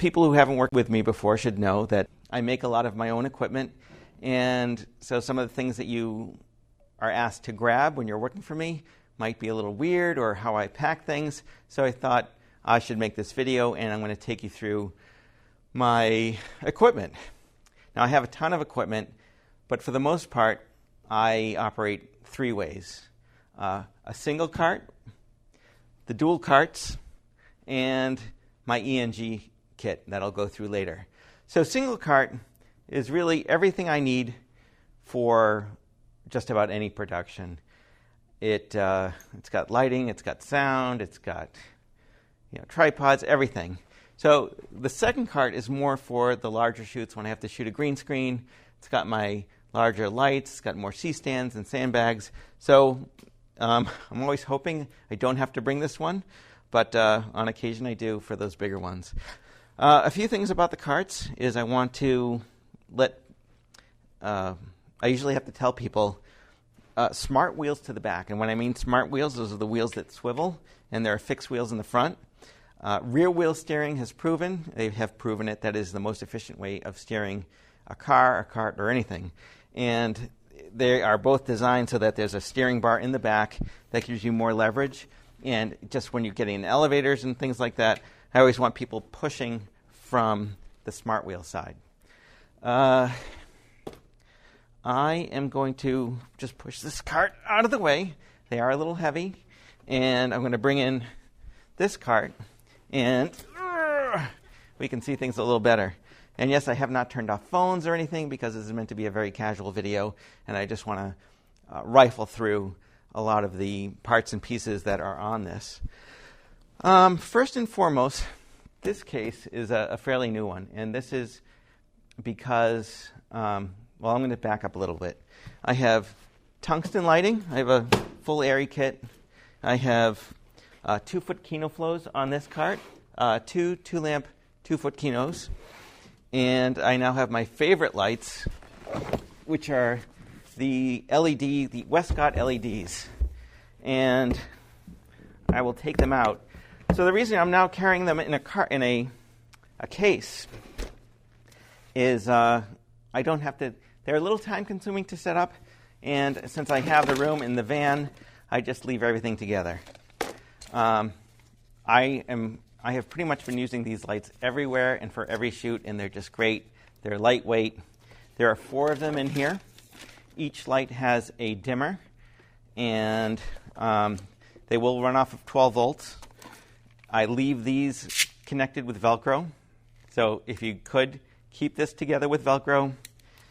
People who haven't worked with me before should know that I make a lot of my own equipment, and so some of the things that you are asked to grab when you're working for me might be a little weird, or how I pack things. So I thought I should make this video, and I'm going to take you through my equipment. Now, I have a ton of equipment, but for the most part, I operate three ways. A single cart, the dual carts, and my ENG kit that I'll go through later. So single cart is really everything I need for just about any production. It's got lighting, it's got sound, it's got tripods, everything. So the second cart is more for the larger shoots when I have to shoot a green screen. It's got my larger lights, it's got more C-stands and sandbags. So I'm always hoping I don't have to bring this one, but on occasion I do for those bigger ones. A few things about the carts is I want to I usually have to tell people smart wheels to the back. And when I mean smart wheels, those are the wheels that swivel, and there are fixed wheels in the front. Rear wheel steering has proven, they have proven it, that is the most efficient way of steering a car, a cart, or anything. And they are both designed so that there's a steering bar in the back that gives you more leverage. And just when you're getting in elevators and things like that, I always want people pushing from the smart wheel side. I am going to just push this cart out of the way. They are a little heavy. And I'm going to bring in this cart, and we can see things a little better. And yes, I have not turned off phones or anything because this is meant to be a very casual video, and I just want to rifle through a lot of the parts and pieces that are on this. First and foremost, this case is a fairly new one, and this is because, I'm going to back up a little bit. I have tungsten lighting. I have a full airy kit. I have 2-foot Kino flows on this cart, two lamp 2-foot Kinos, and I now have my favorite lights, which are the the Westcott LEDs, and I will take them out. So the reason I'm now carrying them in a case is I don't have to. They're a little time consuming to set up, and since I have the room in the van, I just leave everything together. I have pretty much been using these lights everywhere and for every shoot, and they're just great. They're lightweight. There are 4 of them in here. Each light has a dimmer, and they will run off of 12 volts. I leave these connected with Velcro. So if you could keep this together with Velcro,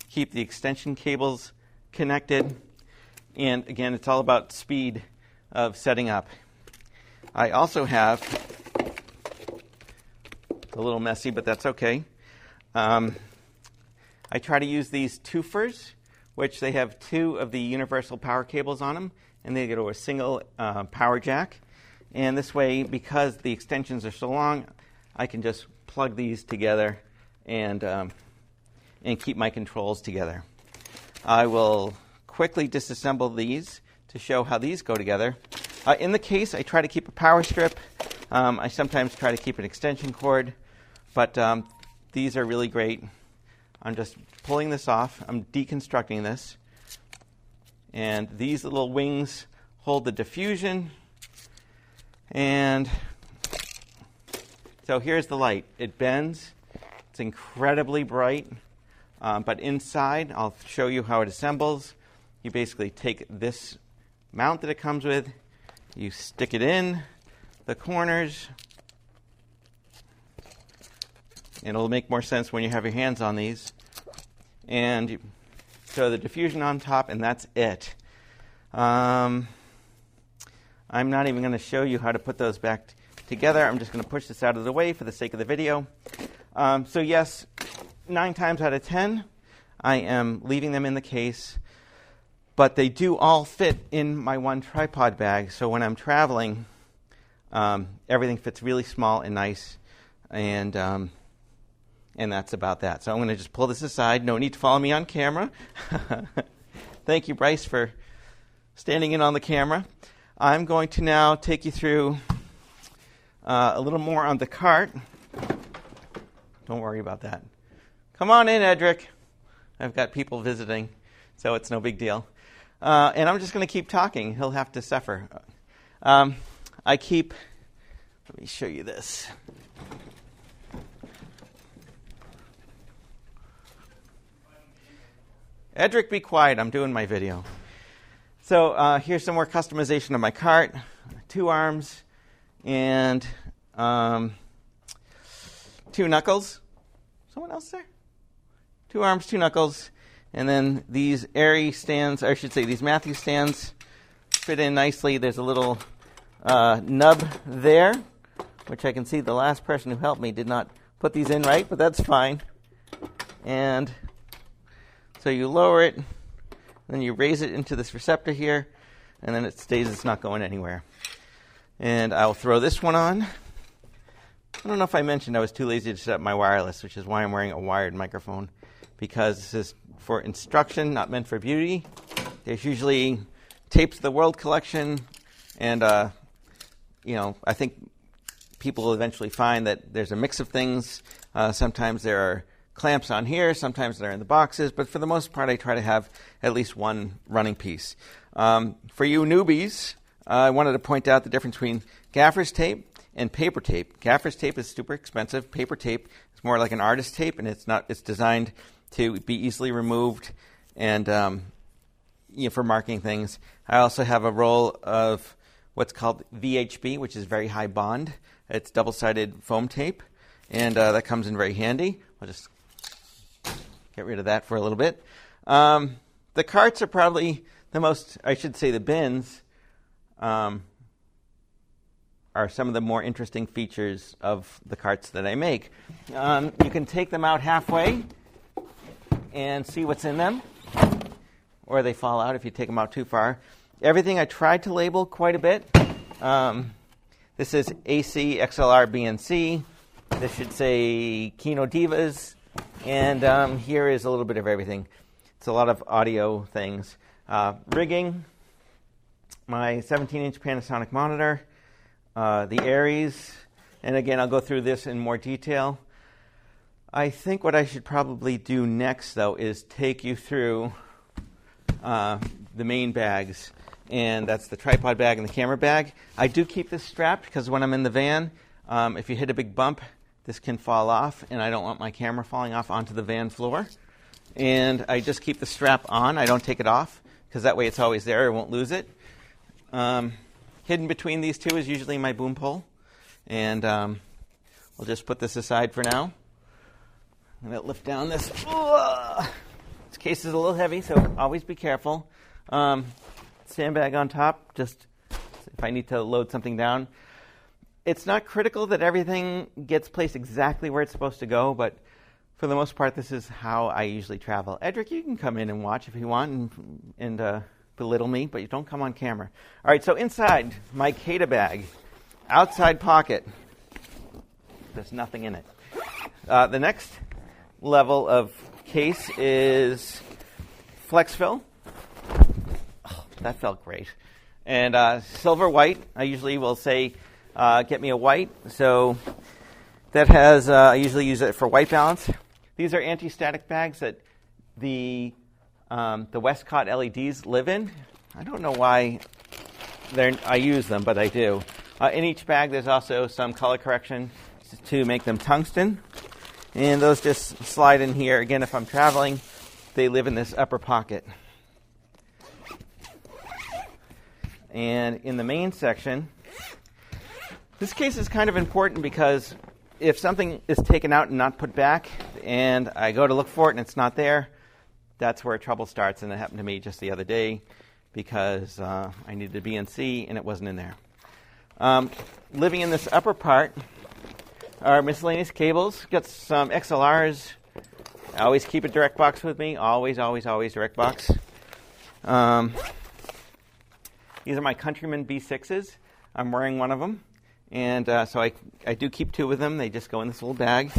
keep the extension cables connected, and again, it's all about speed of setting up. I also have, it's a little messy, but that's okay. I try to use these twofers, which they have 2 of the universal power cables on them, and they go to a single power jack. And this way, because the extensions are so long, I can just plug these together and keep my controls together. I will quickly disassemble these to show how these go together. In the case, I try to keep a power strip. I sometimes try to keep an extension cord, but these are really great. I'm just pulling this off. I'm deconstructing this. And these little wings hold the diffusion. And so here's the light. It bends. It's incredibly bright. But inside, I'll show you how it assembles. You basically take this mount that it comes with, you stick it in the corners, and it'll make more sense when you have your hands on these. And you throw the diffusion on top, and that's it. I'm not even going to show you how to put those back together. I'm just going to push this out of the way for the sake of the video. So yes, 9 times out of 10, I am leaving them in the case, but they do all fit in my one tripod bag. So when I'm traveling, everything fits really small and nice, and that's about that. So I'm going to just pull this aside. No need to follow me on camera. Thank you, Bryce, for standing in on the camera. I'm going to now take you through a little more on the cart. Don't worry about that. Come on in, Edric. I've got people visiting, so it's no big deal. And I'm just going to keep talking. He'll have to suffer. Let me show you this. Edric, be quiet. I'm doing my video. So here's some more customization of my cart. 2 arms and 2 knuckles. Someone else there? 2 arms, 2 knuckles. And then these Airy stands, or I should say these Matthew stands, fit in nicely. There's a little nub there, which I can see the last person who helped me did not put these in right, but that's fine. And so you lower it, then you raise it into this receptor here, and then it stays, it's not going anywhere. And I'll throw this one on. I don't know if I mentioned I was too lazy to set up my wireless, which is why I'm wearing a wired microphone, because this is for instruction, not meant for beauty. There's usually Tapes of the World collection, and I think people will eventually find that there's a mix of things. Sometimes there are clamps on here, sometimes they're in the boxes, but for the most part I try to have at least one running piece. For you newbies, I wanted to point out the difference between gaffer's tape and paper tape. Gaffer's tape is super expensive. Paper tape is more like an artist tape, and it's designed to be easily removed and for marking things. I also have a roll of what's called VHB, which is very high bond. It's double-sided foam tape, and that comes in very handy. I'll just get rid of that for a little bit. The carts are probably the bins are some of the more interesting features of the carts that I make. You can take them out halfway and see what's in them, or they fall out if you take them out too far. Everything I tried to label quite a bit. This is AC, XLR, BNC. This should say Kino Divas. And here is a little bit of everything. It's a lot of audio things. Rigging, my 17-inch Panasonic monitor, the Aries, and again, I'll go through this in more detail. I think what I should probably do next, though, is take you through the main bags, and that's the tripod bag and the camera bag. I do keep this strapped because when I'm in the van, if you hit a big bump, this can fall off, and I don't want my camera falling off onto the van floor. And I just keep the strap on. I don't take it off because that way it's always there. I won't lose it. Hidden between these two is usually my boom pole. And we'll just put this aside for now. I'm going to lift down this. This case is a little heavy, so always be careful. Sandbag on top, just if I need to load something down. It's not critical that everything gets placed exactly where it's supposed to go, but for the most part, this is how I usually travel. Edric, you can come in and watch if you want and belittle me, but you don't come on camera. All right, so inside my Kata bag, outside pocket, there's nothing in it. The next level of case is flex fill. Oh, that felt great. And silver white, I usually will say, get me a white. So that has, I usually use it for white balance. These are anti-static bags that the Westcott LEDs live in. I don't know why I use them, but I do. In each bag, there's also some color correction to make them tungsten. And those just slide in here. Again, if I'm traveling, they live in this upper pocket. And in the main section, this case is kind of important because if something is taken out and not put back, and I go to look for it and it's not there, that's where trouble starts. And it happened to me just the other day because I needed a BNC and it wasn't in there. Living in this upper part are miscellaneous cables. Got some XLRs. I always keep a direct box with me. Always direct box. These are my Countryman B6s. I'm wearing one of them. And so I do keep 2 of them. They just go in this little bag.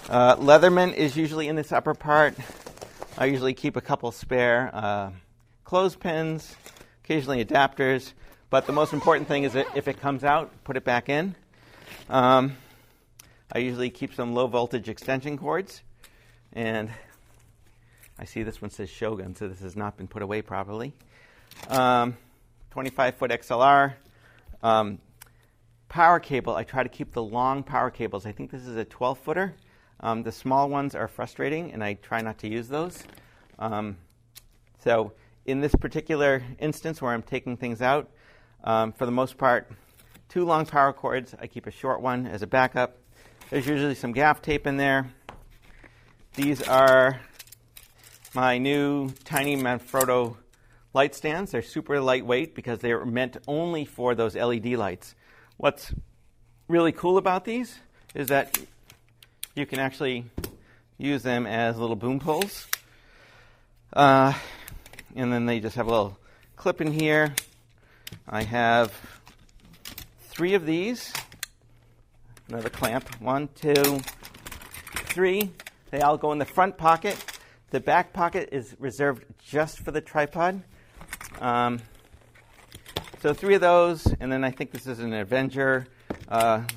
Leatherman is usually in this upper part. I usually keep a couple spare clothespins, occasionally adapters. But the most important thing is that if it comes out, put it back in. I usually keep some low voltage extension cords, and I see this one says Shogun, so this has not been put away properly. 25-foot XLR. Power cable, I try to keep the long power cables. I think this is a 12-footer. The small ones are frustrating, and I try not to use those. So in this particular instance where I'm taking things out, for the most part, 2 long power cords. I keep a short one as a backup. There's usually some gaff tape in there. These are my new tiny Manfrotto light stands. They're super lightweight because they're meant only for those LED lights. What's really cool about these is that you can actually use them as little boom poles. And then they just have a little clip in here. I have 3 of these. Another clamp. 1, 2, 3. They all go in the front pocket. The back pocket is reserved just for the tripod. So 3 of those, and then I think this is an Avenger,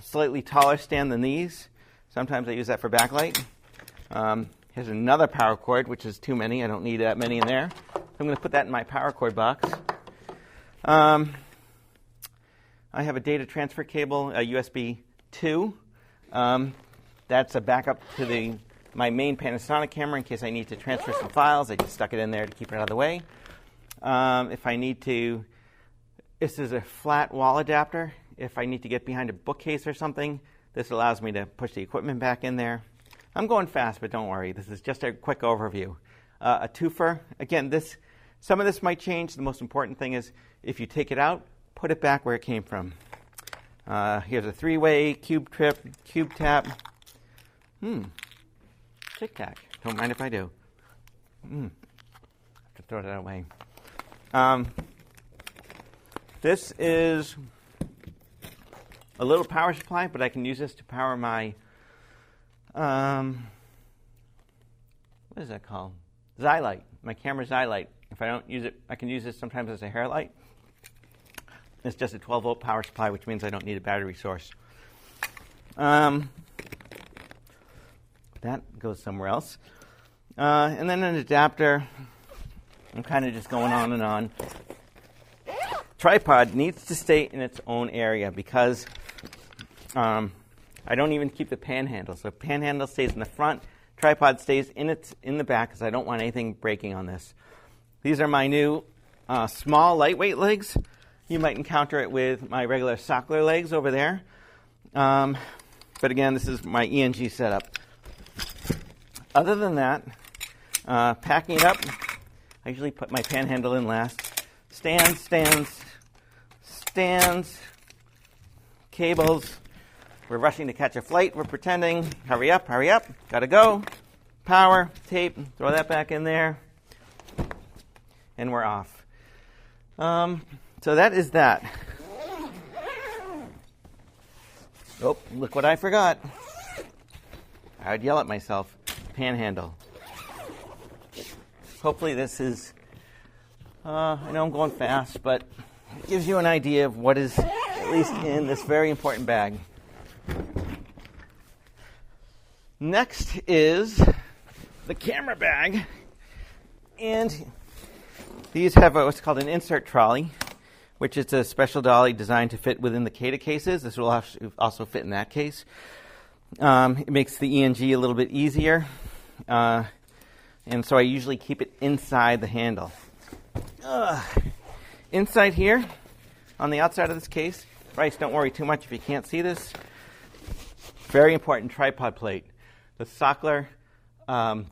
slightly taller stand than these. Sometimes I use that for backlight. Here's another power cord, which is too many. I don't need that many in there. So I'm going to put that in my power cord box. I have a data transfer cable, a USB 2. That's a backup to my main Panasonic camera in case I need to transfer some files. I just stuck it in there to keep it out of the way. If I need to, this is a flat wall adapter. If I need to get behind a bookcase or something, this allows me to push the equipment back in there. I'm going fast, but don't worry. This is just a quick overview. A twofer. Again, some of this might change. The most important thing is if you take it out, put it back where it came from. Here's a 3-way, cube trip, cube tap. Tic-tac. Don't mind if I do. Have to throw that away. This is a little power supply, but I can use this to power my, what is that called? Xylight, my camera Xylight. If I don't use it, I can use this sometimes as a hair light. It's just a 12-volt power supply, which means I don't need a battery source. That goes somewhere else. And then an adapter. I'm kind of just going on and on. Tripod needs to stay in its own area because I don't even keep the panhandle. So panhandle stays in the front. Tripod stays in the back because I don't want anything breaking on this. These are my new small lightweight legs. You might encounter it with my regular Sockler legs over there. But again, this is my ENG setup. Other than that, packing it up, I usually put my panhandle in last. Stands, cables. We're rushing to catch a flight. We're pretending. Hurry up, gotta go. Power, tape, throw that back in there. And we're off. So that is that. Oh, look what I forgot. I would yell at myself. Panhandle. Hopefully this is, I know I'm going fast, but it gives you an idea of what is at least in this very important bag. Next is the camera bag. And these have what's called an insert trolley, which is a special dolly designed to fit within the CATA cases. This will also fit in that case. It makes the ENG a little bit easier. And so I usually keep it inside the handle. Inside here, on the outside of this case, Bryce, don't worry too much if you can't see this. Very important tripod plate. The Sockler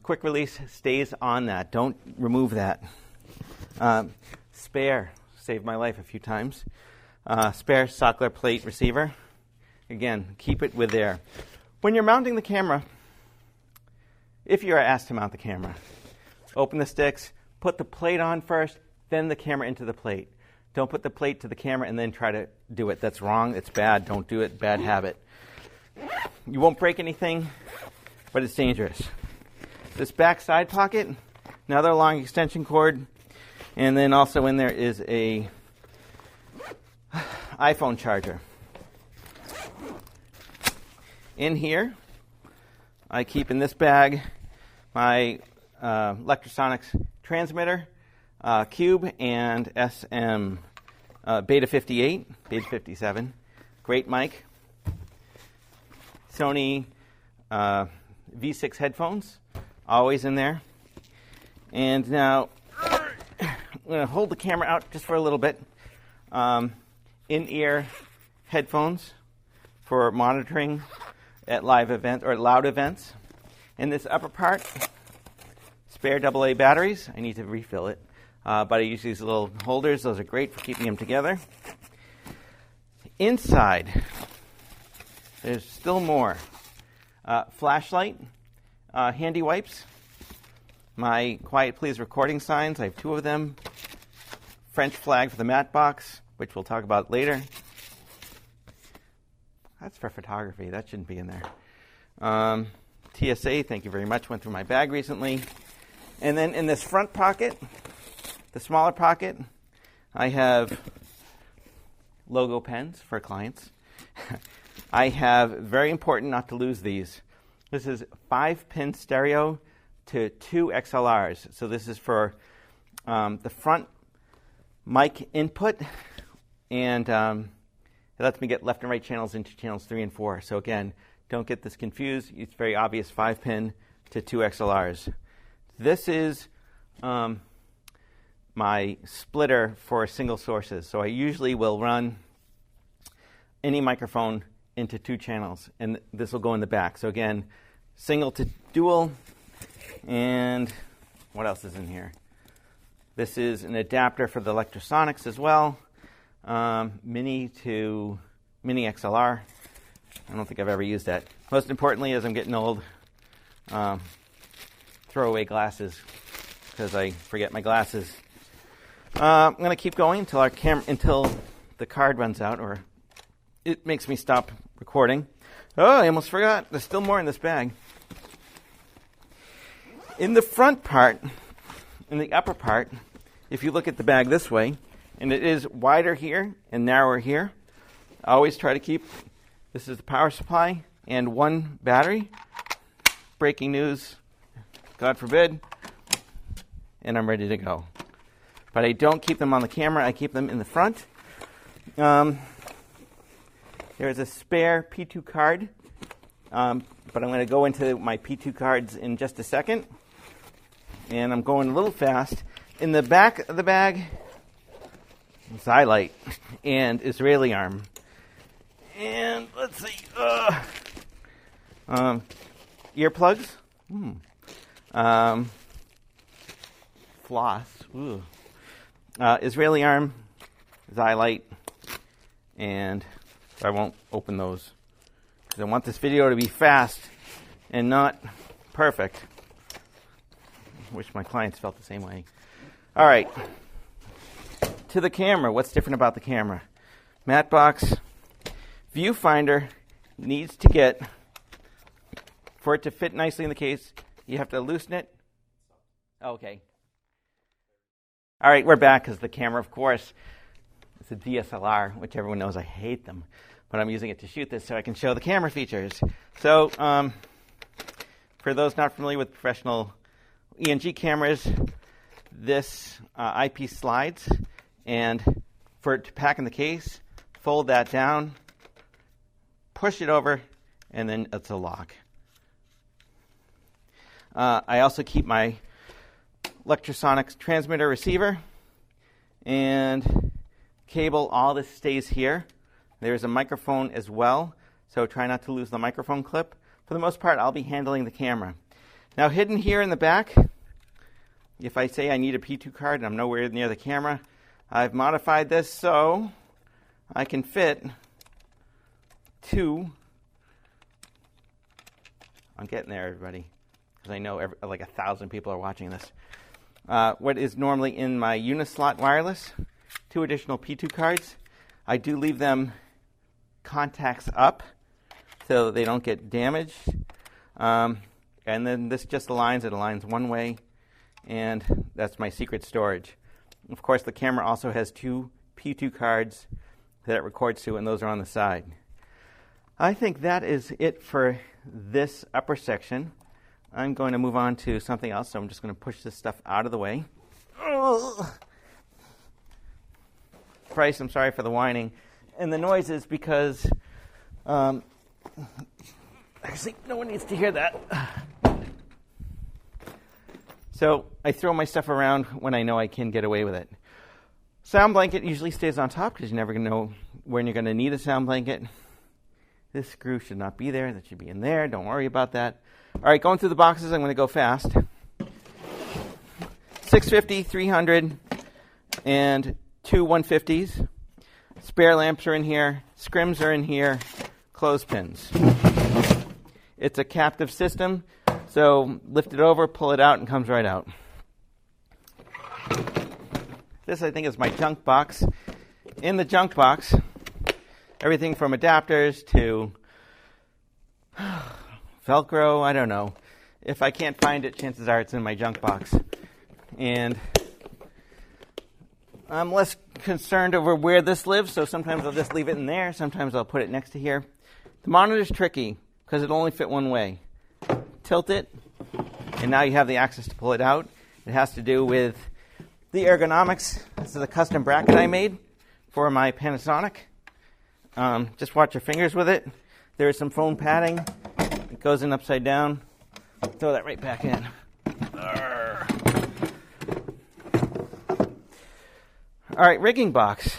quick release stays on that. Don't remove that. Spare, saved my life a few times. Spare Sockler plate receiver. Again, keep it with there. When you're mounting the camera, if you are asked to mount the camera, open the sticks, put the plate on first, then the camera into the plate. Don't put the plate to the camera and then try to do it. That's wrong. It's bad. Don't do it. Bad habit. You won't break anything, but it's dangerous. This back side pocket, another long extension cord, and then also in there is a iPhone charger. In here, I keep in this bag my Lectrosonics transmitter, Cube, and SM Beta 58, Beta 57. Great mic. Sony V6 headphones, always in there. And now I'm going to hold the camera out just for a little bit. In-ear headphones for monitoring at live events or loud events. In this upper part, spare AA batteries. I need to refill it, but I use these little holders. Those are great for keeping them together. Inside, there's still more. Flashlight, handy wipes, my Quiet Please recording signs. I have 2 of them. French flag for the matte box, which we'll talk about later. That's for photography. That shouldn't be in there. TSA, thank you very much. Went through my bag recently. And then in this front pocket, the smaller pocket, I have logo pens for clients. I have, very important not to lose these. This is 5-pin stereo to 2 XLRs. So this is for the front mic input, and it lets me get left and right channels into channels 3 and 4. So again, don't get this confused. It's very obvious, 5-pin to 2 XLRs. This is my splitter for single sources. So I usually will run any microphone into 2 channels, and this will go in the back. So again, single to dual, and what else is in here? This is an adapter for the Lectrosonics as well, mini to mini XLR. I don't think I've ever used that. Most importantly, as I'm getting old, throw away glasses because I forget my glasses. I'm going to keep going until the card runs out, or it makes me stop recording. Oh, I almost forgot. There's still more in this bag. In the front part, in the upper part, if you look at the bag this way, and it is wider here and narrower here, I always try to keep, this is the power supply and 1 battery. Breaking news, God forbid, and I'm ready to go. But I don't keep them on the camera. I keep them in the front. There's a spare P2 card, but I'm going to go into my P2 cards in just a second. And I'm going a little fast. In the back of the bag, Xylite and Israeli arm. And let's see, earplugs, floss, Israeli arm, Xylite, and I won't open those because I want this video to be fast and not perfect. Wish my clients felt the same way. All right, to the camera. What's different about the camera? Matte box, viewfinder needs to get, for it to fit nicely in the case, you have to loosen it. Okay. All right, we're back because the camera, of course, it's a DSLR, which everyone knows I hate them, but I'm using it to shoot this so I can show the camera features. So for those not familiar with professional ENG cameras, this eyepiece slides, and for it to pack in the case, fold that down, push it over, and then it's a lock. I also keep my Lectrosonics transmitter receiver and cable. All this stays here. There's a microphone as well, so try not to lose the microphone clip. For the most part, I'll be handling the camera. Now, hidden here in the back, if I say I need a P2 card and I'm nowhere near the camera, I've modified this so I can fit 2. I'm getting there, everybody, because I know like 1,000 people are watching this. What is normally in my Unislot wireless, 2 additional P2 cards. I do leave them contacts up so they don't get damaged. And then this just aligns. It aligns one way, and that's my secret storage. Of course, the camera also has 2 P2 cards that it records to, and those are on the side. I think that is it for this upper section. I'm going to move on to something else, so I'm just going to push this stuff out of the way. Price, I'm sorry for the whining. And the noise is because, actually, no one needs to hear that. So I throw my stuff around when I know I can get away with it. Sound blanket usually stays on top because you're never going to know when you're going to need a sound blanket. This screw should not be there. That should be in there. Don't worry about that. All right, going through the boxes, I'm going to go fast. 650, 300, and two 150s. Spare lamps are in here. Scrims are in here. Clothespins. It's a captive system, so lift it over, pull it out, and it comes right out. This, I think, is my junk box. In the junk box, everything from adapters to Velcro, I don't know. If I can't find it, chances are it's in my junk box. And I'm less concerned over where this lives, so sometimes I'll just leave it in there. Sometimes I'll put it next to here. The monitor's tricky because it'll only fit one way. Tilt it, and now you have the access to pull it out. It has to do with the ergonomics. This is a custom bracket I made for my Panasonic. Just watch your fingers with it. There is some foam padding. It goes in upside down. Throw that right back in. All right, rigging box.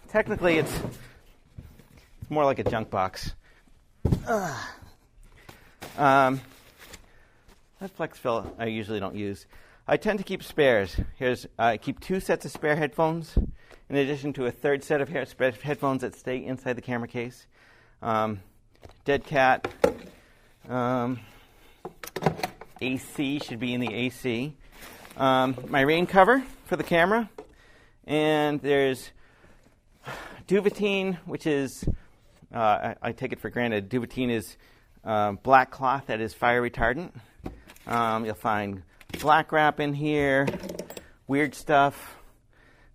Technically, it's more like a junk box. That flex fill I usually don't use. I tend to keep spares. I keep 2 sets of spare headphones, in addition to a third set of headphones that stay inside the camera case. Dead cat. AC should be in the AC. My rain cover for the camera. And there's Duchin, which is, I take it for granted, Duchin is black cloth that is fire retardant. You'll find black wrap in here, weird stuff.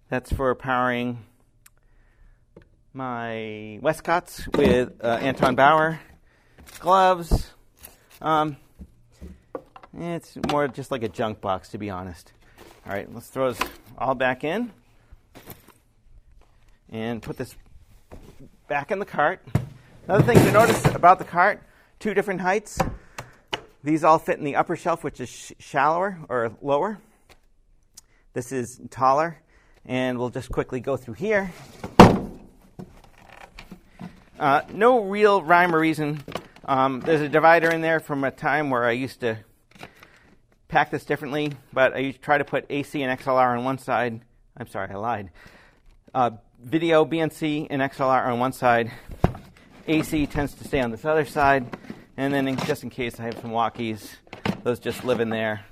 That's for powering my Westcotts with Anton Bauer. Gloves. It's more just like a junk box, to be honest. All right, let's throw this all back in and put this back in the cart. Another thing to notice about the cart, 2 different heights. These all fit in the upper shelf, which is shallower or lower. This is taller, and we'll just quickly go through here. No real rhyme or reason. There's a divider in there from a time where I used to pack this differently, but I try to put AC and XLR on one side. I'm sorry, I lied. Video, BNC, and XLR on one side. AC tends to stay on this other side. And then just in case I have some walkies, those just live in there.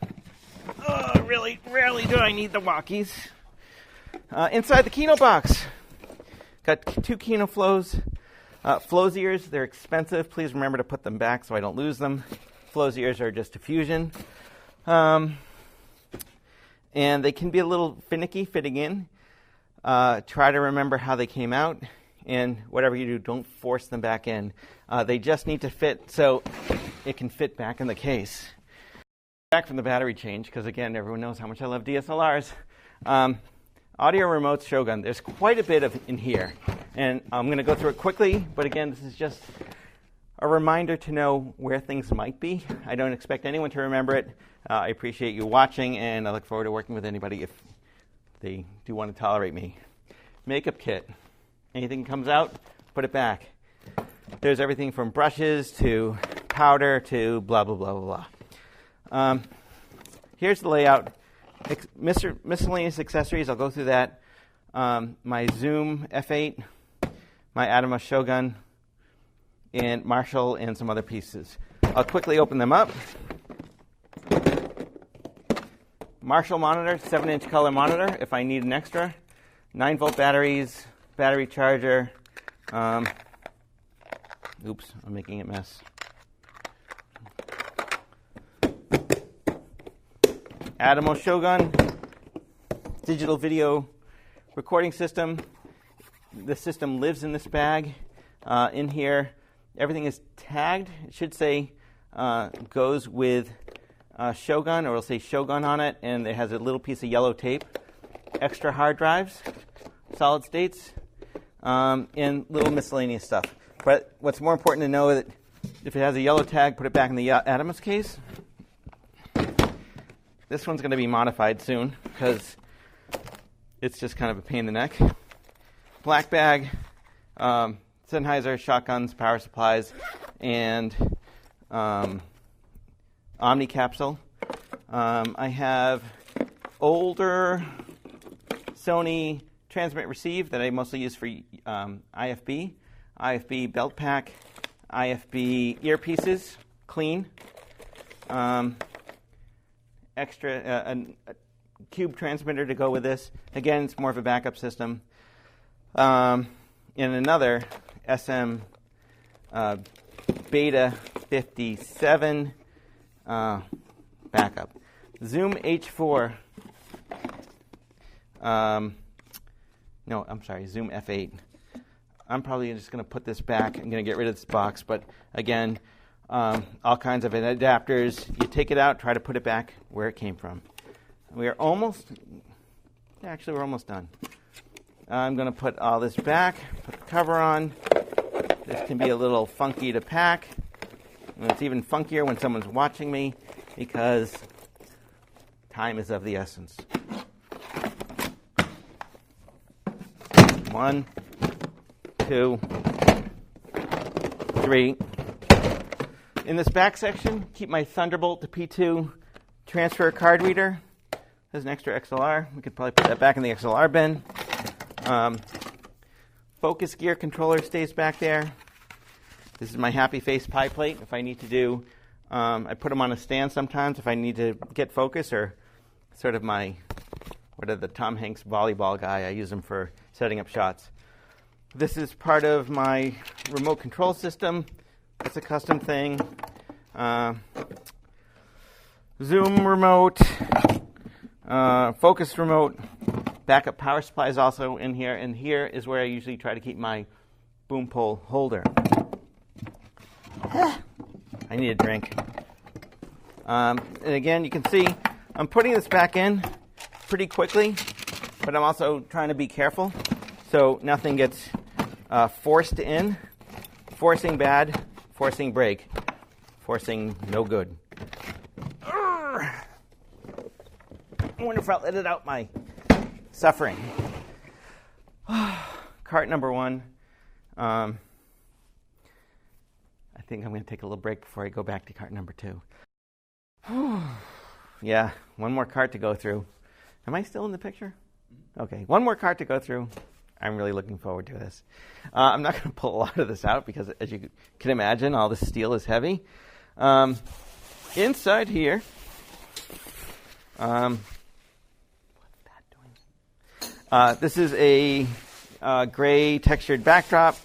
Oh, really, rarely do I need the walkies. Inside the Kino box, got 2 Kino flows. Flows ears, they're expensive. Please remember to put them back so I don't lose them. Flows ears are just diffusion. And they can be a little finicky fitting in. Try to remember how they came out. And whatever you do, don't force them back in. They just need to fit so it can fit back in the case. Back from the battery change, because again, everyone knows how much I love DSLRs. Audio remote Shogun. There's quite a bit in here. And I'm going to go through it quickly, but again, this is just a reminder to know where things might be. I don't expect anyone to remember it. I appreciate you watching, and I look forward to working with anybody if they do want to tolerate me. Makeup kit. Anything comes out, put it back. There's everything from brushes to powder to blah, blah, blah, blah, blah. Here's the layout. Miscellaneous accessories, I'll go through that. My Zoom F8, my Atomos Shogun, and Marshall, and some other pieces. I'll quickly open them up. Marshall monitor, 7-inch color monitor if I need an extra. 9-volt batteries, battery charger. Oops, I'm making a mess. Atomos Shogun, digital video recording system. The system lives in this bag. In here, Everything is tagged. It should say goes with Shogun, or it'll say Shogun on it, and it has a little piece of yellow tape. Extra hard drives, solid states, and little miscellaneous stuff. But what's more important to know is that if it has a yellow tag, put it back in the Adamus case. This one's going to be modified soon because it's just kind of a pain in the neck. Black bag, Sennheiser, shotguns, power supplies, and Omni capsule. I have older Sony transmit receive that I mostly use for IFB belt pack, IFB earpieces, clean. Extra a cube transmitter to go with this. Again, it's more of a backup system. And another SM Beta 57 backup. Zoom H4. No, I'm sorry, Zoom F8. I'm probably just going to put this back. I'm going to get rid of this box. But again, all kinds of adapters. You take it out, try to put it back where it came from. We are almost, actually we're almost done. I'm going to put all this back, put the cover on. This can be a little funky to pack. And it's even funkier when someone's watching me because time is of the essence. 1, 2, 3. In this back section, keep my Thunderbolt to P2 transfer card reader. There's an extra XLR. We could probably put that back in the XLR bin. Focus gear controller stays back there. This is my Happy Face pie plate. If I need to do, I put them on a stand sometimes if I need to get focus, or sort of my, the Tom Hanks volleyball guy. I use them for setting up shots. This is part of my remote control system. It's a custom thing. Zoom remote, focus remote, backup power supply is also in here, and here is where I usually try to keep my boom pole holder. I need a drink. And again, you can see I'm putting this back in pretty quickly, but I'm also trying to be careful so nothing gets forced in. Forcing bad, forcing break, forcing no good. I wonder if I'll edit out my suffering. Cart number 1. I think I'm going to take a little break before I go back to cart number 2. Yeah, one more cart to go through. Am I still in the picture? Okay, one more cart to go through. I'm really looking forward to this. I'm not going to pull a lot of this out because, as you can imagine, all this steel is heavy. Inside here, what's that doing? This is a gray textured backdrop.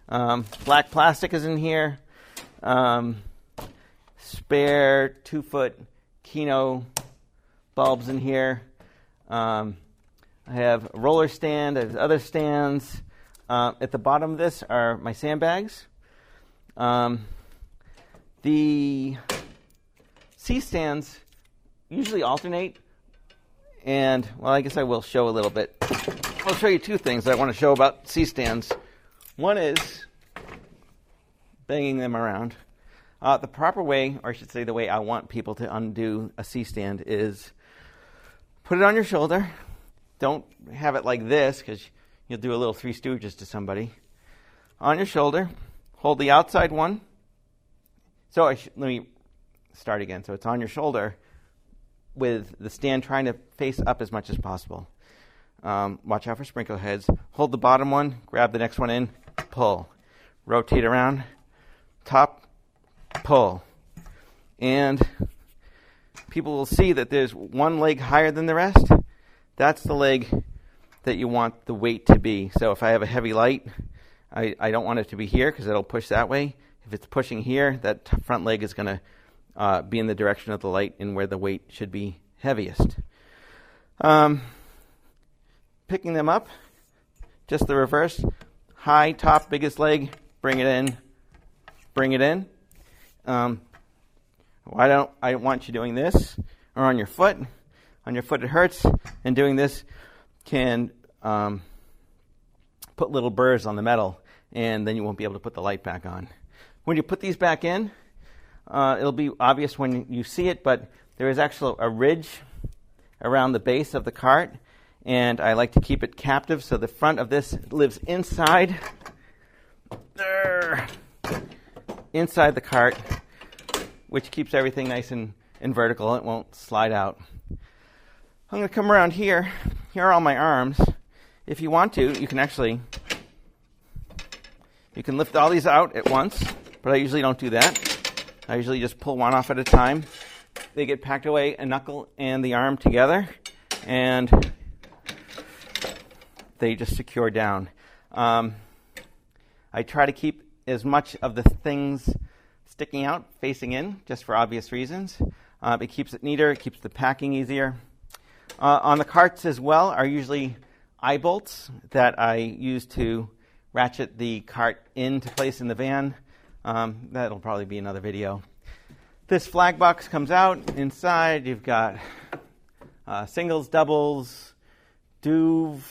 Black plastic is in here. Spare 2-foot Kino bulbs in here. I have a roller stand. I have other stands. At the bottom of this are my sandbags. The C-stands usually alternate. And, well, I guess I will show a little bit. I'll show you 2 things that I want to show about C-stands. One is banging them around. The proper way, or I should say the way I want people to undo a C-stand, is put it on your shoulder. Don't have it like this because you'll do a little Three Stooges to somebody. On your shoulder, hold the outside one. So let me start again. So it's on your shoulder with the stand trying to face up as much as possible. Watch out for sprinkler heads. Hold the bottom one, grab the next one in, pull. Rotate around, top, pull. And people will see that there's one leg higher than the rest. That's the leg that you want the weight to be. So if I have a heavy light, I don't want it to be here because it'll push that way. If it's pushing here, that front leg is going to be in the direction of the light and where the weight should be heaviest. Picking them up, just the reverse. High, top, biggest leg, bring it in, bring it in. I don't want you doing this or on your foot. On your foot it hurts, and doing this can put little burrs on the metal, and then you won't be able to put the light back on. When you put these back in, it'll be obvious when you see it, but there is actually a ridge around the base of the cart, and I like to keep it captive so the front of this lives inside the cart, which keeps everything nice and vertical. It won't slide out. I'm going to come around here. Here are all my arms. If you want to, you can lift all these out at once, but I usually don't do that. I usually just pull one off at a time. They get packed away, a knuckle and the arm together, and they just secure down. I try to keep as much of the things sticking out facing in, just for obvious reasons. It keeps it neater, it keeps the packing easier. On the carts as well are usually eye bolts that I use to ratchet the cart into place in the van. That'll probably be another video. This flag box comes out. Inside you've got singles, doubles, duve,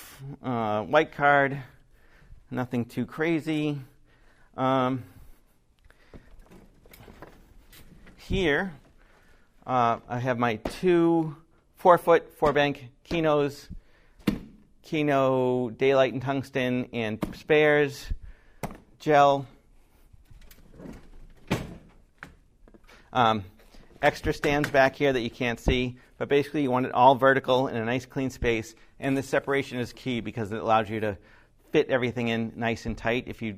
white card, nothing too crazy. Here I have my 2 4-foot 4-bank Kinos, Kino Daylight and Tungsten, and spares, gel, extra stands back here that you can't see, but basically you want it all vertical in a nice clean space, and the separation is key because it allows you to fit everything in nice and tight. If you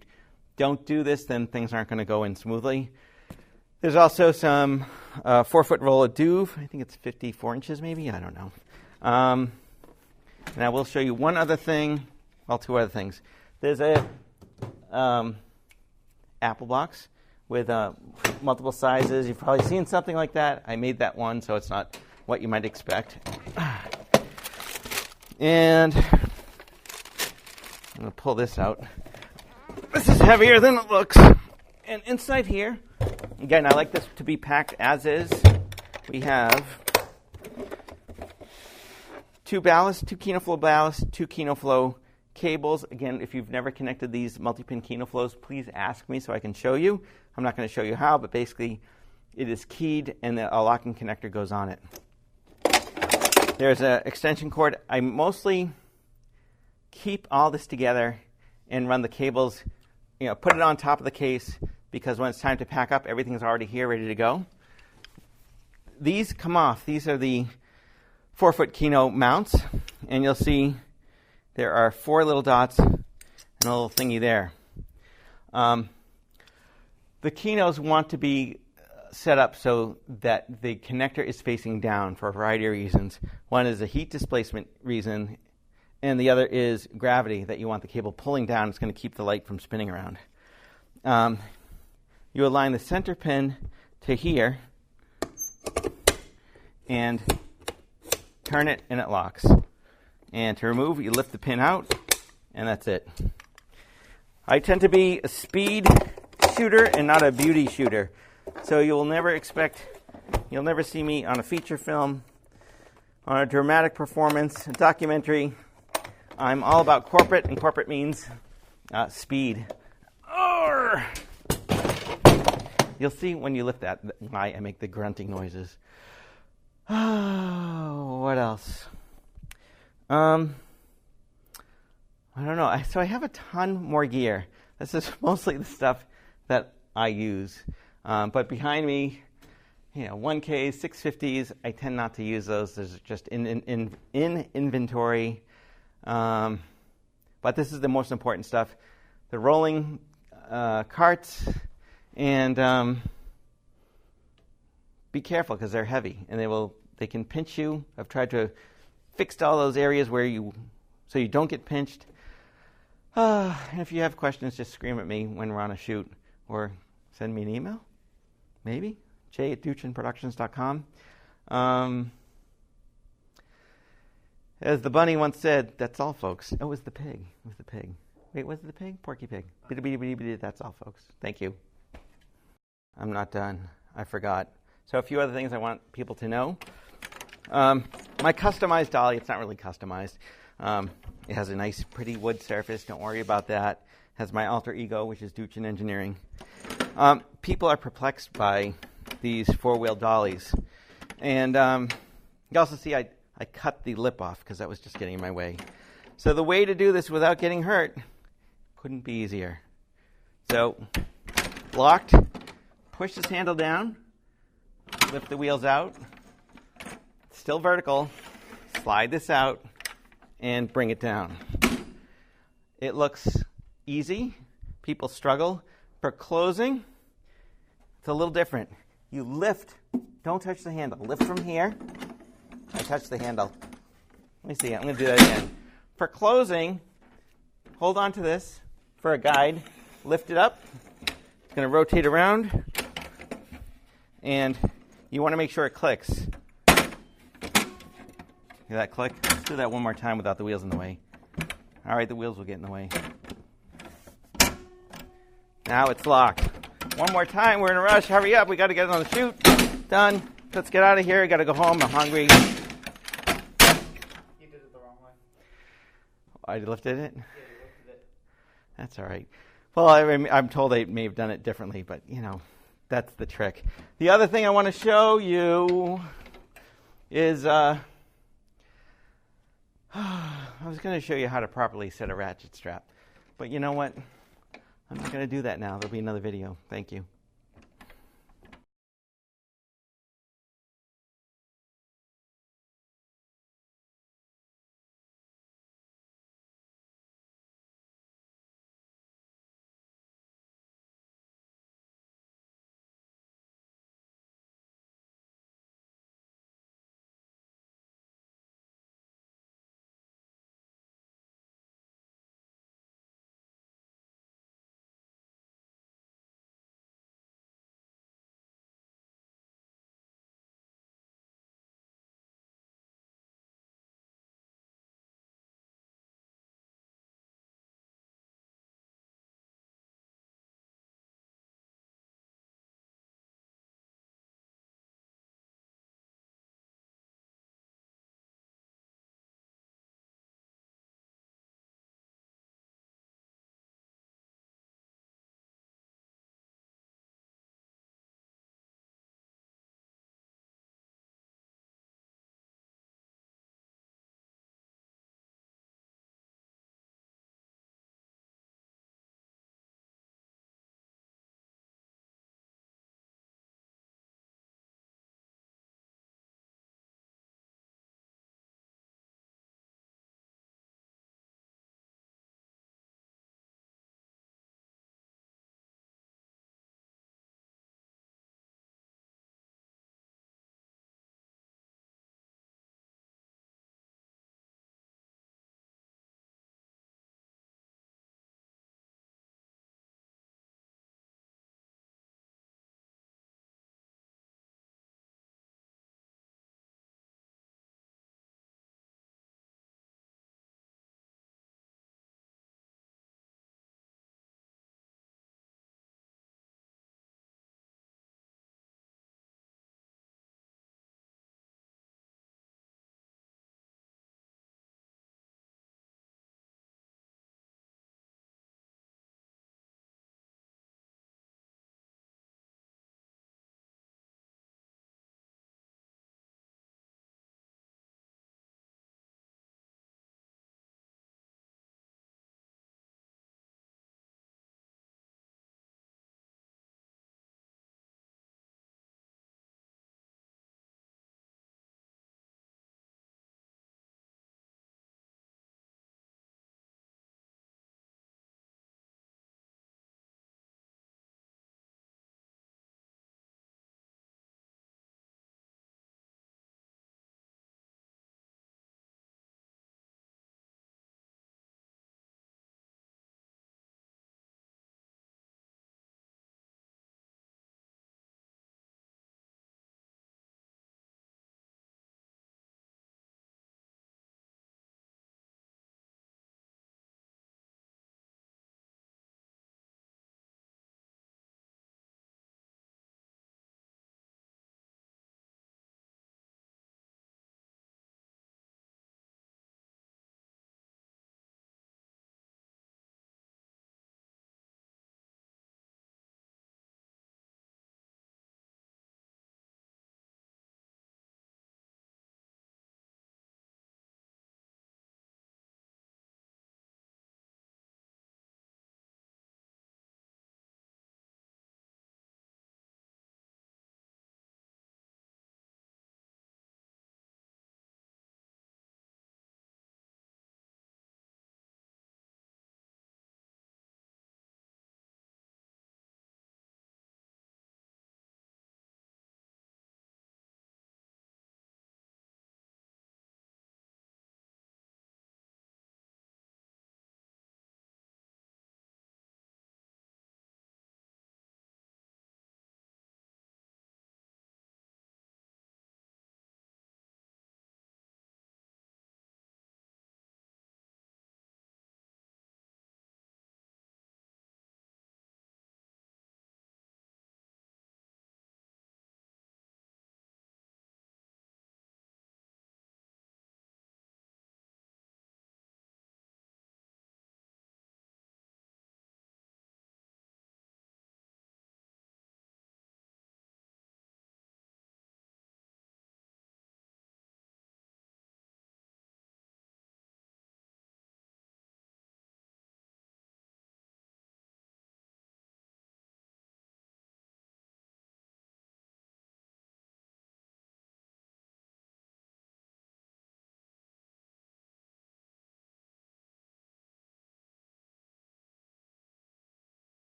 don't do this, then things aren't going to go in smoothly. There's also some 4-foot roll of duve. I think it's 54 inches maybe, I don't know. And I will show you one other thing, well, 2 other things. There's a apple box with multiple sizes. You've probably seen something like that. I made that one, so it's not what you might expect. And I'm going to pull this out. This is heavier than it looks. And inside here, again, I like this to be packed as is. We have 2 ballast, 2 KinoFlow ballast, 2 KinoFlow cables. Again, if you've never connected these multi-pin KinoFlows, please ask me so I can show you. I'm not going to show you how, but basically it is keyed and a locking connector goes on it. There's an extension cord. I mostly keep all this together and run the cables, put it on top of the case, because when it's time to pack up, everything's already here, ready to go. These come off. These are the 4-foot Kino mounts, and you'll see there are 4 little dots and a little thingy there. The Kinos want to be set up so that the connector is facing down for a variety of reasons. One is a heat displacement reason, and the other is gravity, that you want the cable pulling down. It's going to keep the light from spinning around. You align the center pin to here and turn it, and it locks. And to remove, you lift the pin out, and that's it. I tend to be a speed shooter and not a beauty shooter. So you'll never see me on a feature film, on a dramatic performance, a documentary. I'm all about corporate, and corporate means speed. Arr! You'll see when you lift that why I make the grunting noises. Oh, what else? I don't know. So I have a ton more gear. This is mostly the stuff that I use. But behind me, 1Ks, 650s, I tend not to use those. There's just in inventory. But this is the most important stuff. The rolling carts, and be careful because they're heavy and they can pinch you. I've tried to fix all those areas so you don't get pinched. And if you have questions, just scream at me when we're on a shoot, or send me an email, maybe, j@duchinproductions.com. As the bunny once said, that's all, folks. Oh, it was the pig. Wait, was it the pig? Porky pig. That's all, folks. Thank you. I'm not done. I forgot. So a few other things I want people to know. My customized dolly, it's not really customized. It has a nice, pretty wood surface. Don't worry about that. It has my alter ego, which is Duchin Engineering. People are perplexed by these four-wheel dollies. And you also see I cut the lip off because that was just getting in my way. So the way to do this without getting hurt couldn't be easier. So locked, push this handle down, lift the wheels out, still vertical, slide this out, and bring it down. It looks easy. People struggle. For closing, it's a little different. You lift, don't touch the handle. Lift from here. I touch the handle. Let me see, I'm going to do that again. For closing, hold on to this for a guide. Lift it up. It's going to rotate around. And you want to make sure it clicks. Hear that click? Let's do that one more time without the wheels in the way. All right, the wheels will get in the way. Now it's locked. One more time. We're in a rush. Hurry up. We got to get it on the chute. Done. Let's get out of here. I got to go home. I'm hungry. You did it the wrong way. I lifted it? Yeah, you lifted it. That's all right. Well, I'm told they may have done it differently, but, that's the trick. The other thing I want to show you is I was going to show you how to properly set a ratchet strap. But you know what? I'm not going to do that now. There'll be another video. Thank you.